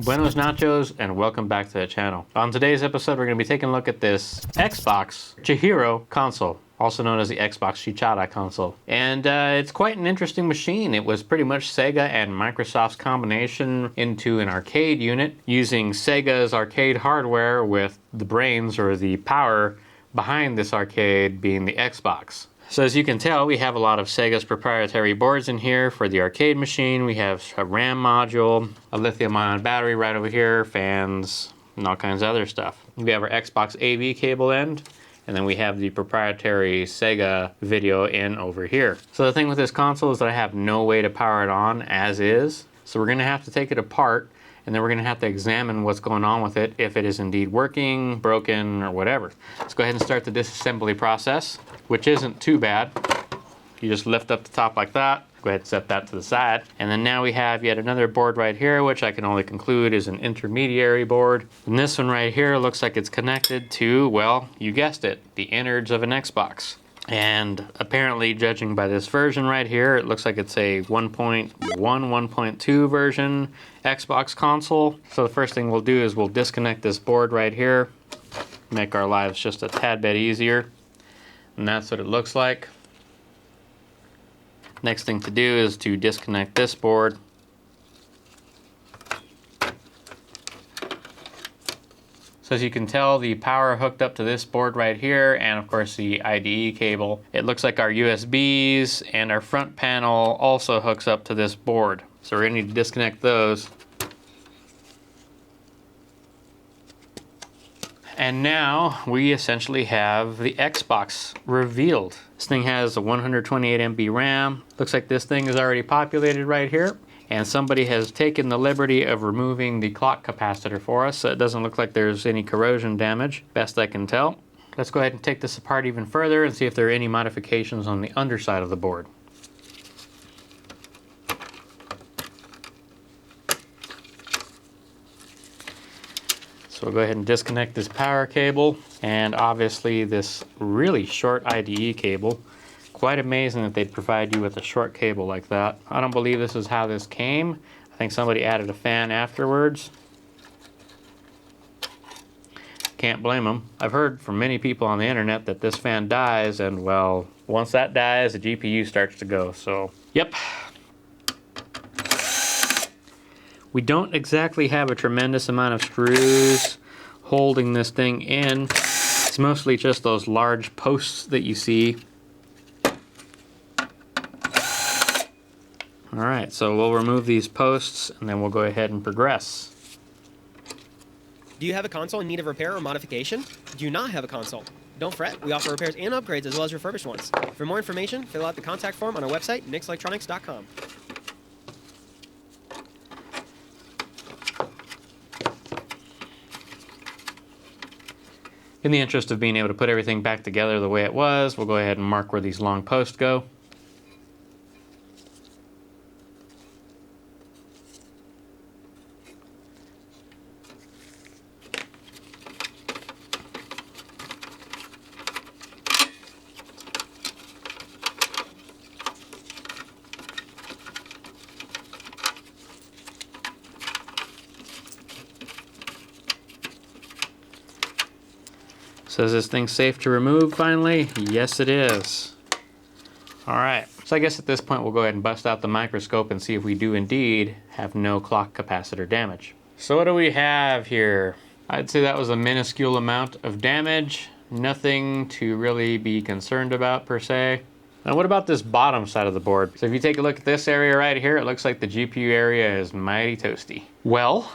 Buenos nachos and welcome back to the channel. On today's episode we're going to be taking a look at this XBOX Chihiro console, also known as the XBOX Chihiro console. And it's quite an interesting machine. It was pretty much Sega and Microsoft's combination into an arcade unit using Sega's arcade hardware with the brains or the power behind this arcade being the Xbox. So as you can tell, we have a lot of Sega's proprietary boards in here for the arcade machine. We have a RAM module, a lithium-ion battery right over here, fans, and all kinds of other stuff. We have our Xbox AV cable end, and then we have the proprietary Sega video in over here. So the thing with this console is that I have no way to power it on as is. So we're gonna have to take it apart, and then we're gonna have to examine what's going on with it, if it is indeed working, broken, or whatever. Let's go ahead and start the disassembly process, which isn't too bad. You just lift up the top like that. Go ahead and set that to the side. And then now we have yet another board right here, which I can only conclude is an intermediary board. And this one right here looks like it's connected to, well, you guessed it, the innards of an Xbox. And apparently, judging by this version right here, it looks like it's a 1.1, 1.2 version Xbox console. So the first thing we'll do is we'll disconnect this board right here, make our lives just a tad bit easier. And that's what it looks like. Next thing to do is to disconnect this board. So as you can tell, the power hooked up to this board right here, and of course the IDE cable. It looks like our USBs and our front panel also hooks up to this board. So we're gonna need to disconnect those. And now we essentially have the Xbox revealed. This thing has a 128 MB RAM. Looks like this thing is already populated right here. And somebody has taken the liberty of removing the clock capacitor for us, so it doesn't look like there's any corrosion damage, best I can tell. Let's go ahead and take this apart even further and see if there are any modifications on the underside of the board. So we'll go ahead and disconnect this power cable, and obviously this really short IDE cable. Quite amazing that they'd provide you with a short cable like that. I don't believe this is how this came. I think somebody added a fan afterwards. Can't blame them. I've heard from many people on the internet that this fan dies, and well, once that dies, the GPU starts to go, so yep. We don't exactly have a tremendous amount of screws holding this thing in. It's mostly just those large posts that you see. All right, so we'll remove these posts and then we'll go ahead and progress. Do you have a console in need of repair or modification? Do you not have a console? Don't fret, we offer repairs and upgrades as well as refurbished ones. For more information, fill out the contact form on our website, nixelectronics.com. In the interest of being able to put everything back together the way it was, we'll go ahead and mark where these long posts go. So is this thing safe to remove finally? Yes, it is. All right, so I guess at this point we'll go ahead and bust out the microscope and see if we do indeed have no clock capacitor damage. So what do we have here? I'd say that was a minuscule amount of damage. Nothing to really be concerned about per se. Now what about this bottom side of the board? So if you take a look at this area right here, it looks like the GPU area is mighty toasty. Well,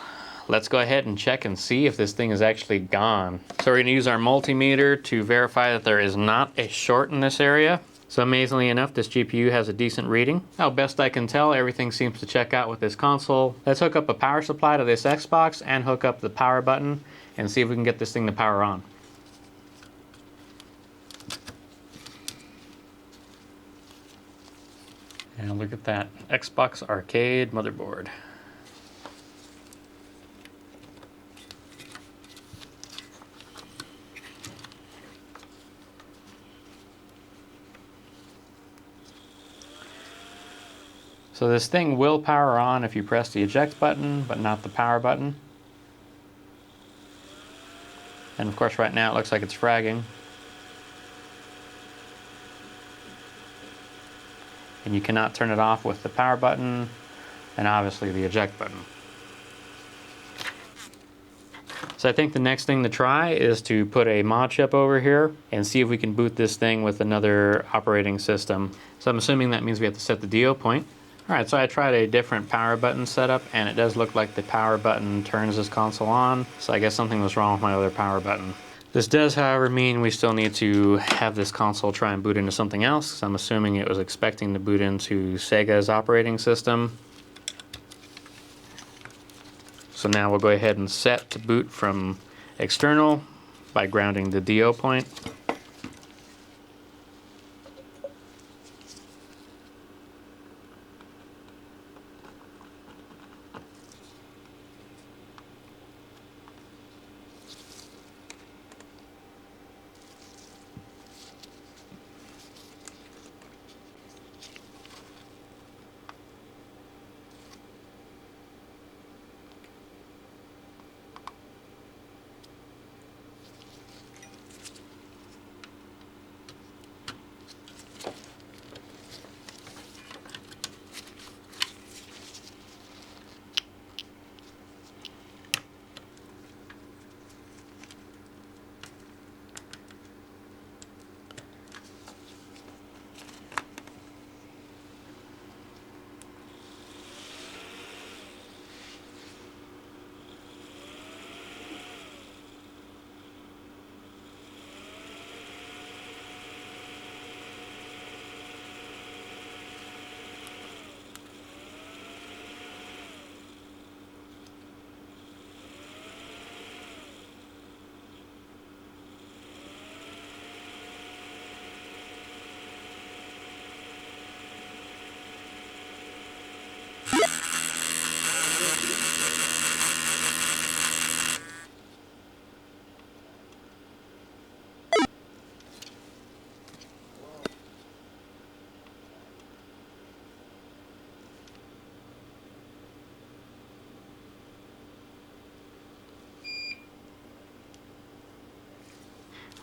let's go ahead and check and see if this thing is actually gone. So we're gonna use our multimeter to verify that there is not a short in this area. So amazingly enough, this GPU has a decent reading. Now, best I can tell, everything seems to check out with this console. Let's hook up a power supply to this Xbox and hook up the power button and see if we can get this thing to power on. And look at that Xbox Arcade motherboard. So this thing will power on if you press the eject button, but not the power button. And of course right now it looks like it's fragging. And you cannot turn it off with the power button and obviously the eject button. So I think the next thing to try is to put a mod chip over here and see if we can boot this thing with another operating system. So I'm assuming that means we have to set the DO point. Alright, so I tried a different power button setup, and it does look like the power button turns this console on, so I guess something was wrong with my other power button. This does, however, mean we still need to have this console try and boot into something else, because I'm assuming it was expecting to boot into Sega's operating system. So now we'll go ahead and set to boot from external by grounding the DO point.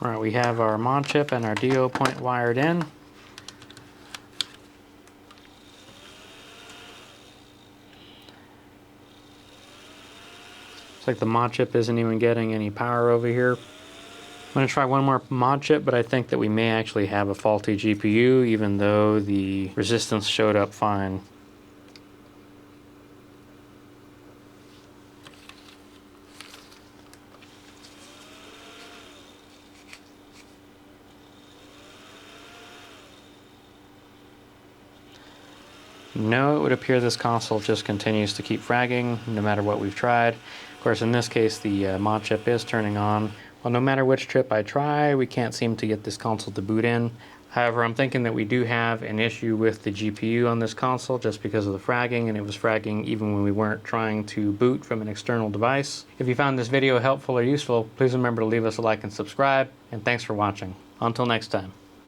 Alright, we have our mod chip and our DO point wired in. Looks like the mod chip isn't even getting any power over here. I'm going to try one more mod chip, but I think that we may actually have a faulty GPU, even though the resistance showed up fine. No, it would appear this console just continues to keep fragging no matter what we've tried. Of course, in this case, the mod chip is turning on. Well, no matter which chip I try, we can't seem to get this console to boot in. However, I'm thinking that we do have an issue with the GPU on this console just because of the fragging, and it was fragging even when we weren't trying to boot from an external device. If you found this video helpful or useful, please remember to leave us a like and subscribe, and thanks for watching. Until next time.